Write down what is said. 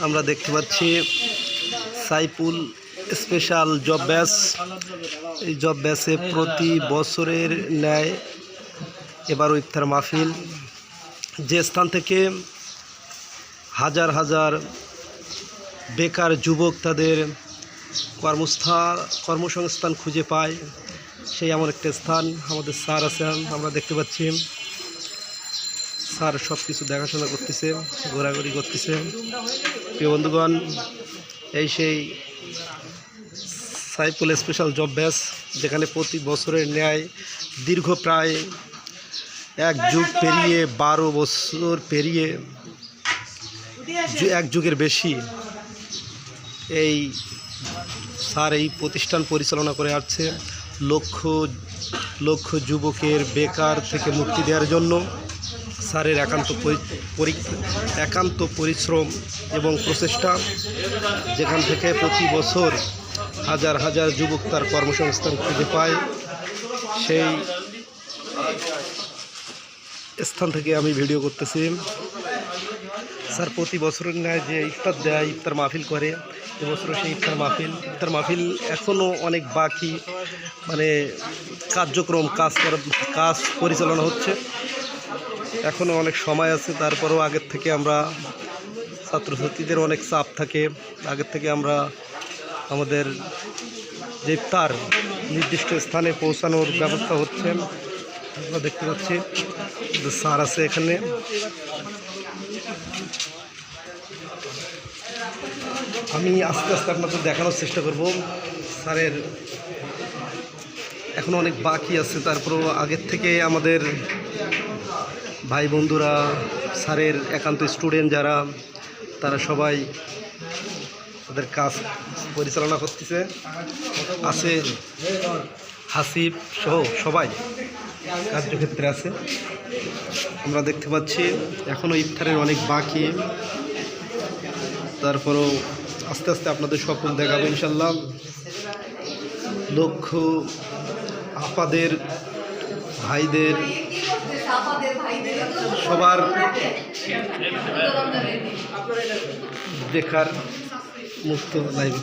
আমরা দেখতে পাচ্ছি সাইফুল স্পেশাল জব ব্যাচ। এই জব ব্যাচে প্রতি বছরের ন্যায় এবারও ইফতার মাহফিল, যে স্থান থেকে হাজার হাজার বেকার যুবক তাদের কর্মসংস্থান খুঁজে পায়, সেই এমন একটা স্থান। আমাদের স্যার আছেন, আমরা দেখতে পাচ্ছি স্যার সব কিছু দেখাশোনা করতেছে, ঘোরাঘুরি করতেছে। প্রিয় বন্ধুগণ, এই সেই সাইফুল স্পেশাল জব ব্যাচ, যেখানে প্রতি বছরের ন্যায় দীর্ঘ প্রায় এক যুগ পেরিয়ে 12 বছর পেরিয়ে এক যুগের বেশি এই স্যার এই প্রতিষ্ঠান পরিচালনা করে আসছে। লক্ষ লক্ষ যুবকের বেকার থেকে মুক্তি দেওয়ার জন্য স্যারের একান্ত পরিশ্রম এবং প্রচেষ্টা, যেখান থেকে প্রতি বছর হাজার হাজার যুবক তার কর্মসংস্থান খুঁজে পায়। সেই স্থান থেকে আমি ভিডিও করতেছি। স্যার প্রতি বছরের ন্যায় যে ইফতার দেয়, ইফতার মাহফিল করে, এবছরও সেই ইফতার মাহফিল এখনও অনেক বাকি, মানে কার্যক্রম কাজ পরিচালনা হচ্ছে, এখনও অনেক সময় আছে। তারপরেও আগের থেকে আমরা ছাত্রছাত্রীদের অনেক চাপ থাকে, আগের থেকে আমরা আমাদের যে ইফতার নির্দিষ্ট স্থানে পৌঁছানোর ব্যবস্থা হচ্ছে। আমরা দেখতে পাচ্ছি স্যার আছে এখানে। আমি আস্তে আস্তে আপনাদের দেখানোর চেষ্টা করব। স্যারের এখন অনেক বাকি আছে, তারপরেও আগের থেকে আমাদের ভাই বন্ধুরা, স্যারের একান্ত স্টুডেন্ট যারা, তারা সবাই তাদের কাজ পরিচালনা করতেছে। আছে হাসিব সহ সবাই কার্যক্ষেত্রে আছে। আমরা দেখতে পাচ্ছি এখনও ইফতারের অনেক বাকি, তারপরও আস্তে আস্তে আপনাদের স্বপ্ন দেখাবো ইনশাল্লাহ। লক্ষ আপাদের, ভাইদের, সবার দেখার মুক্ত লাইভ।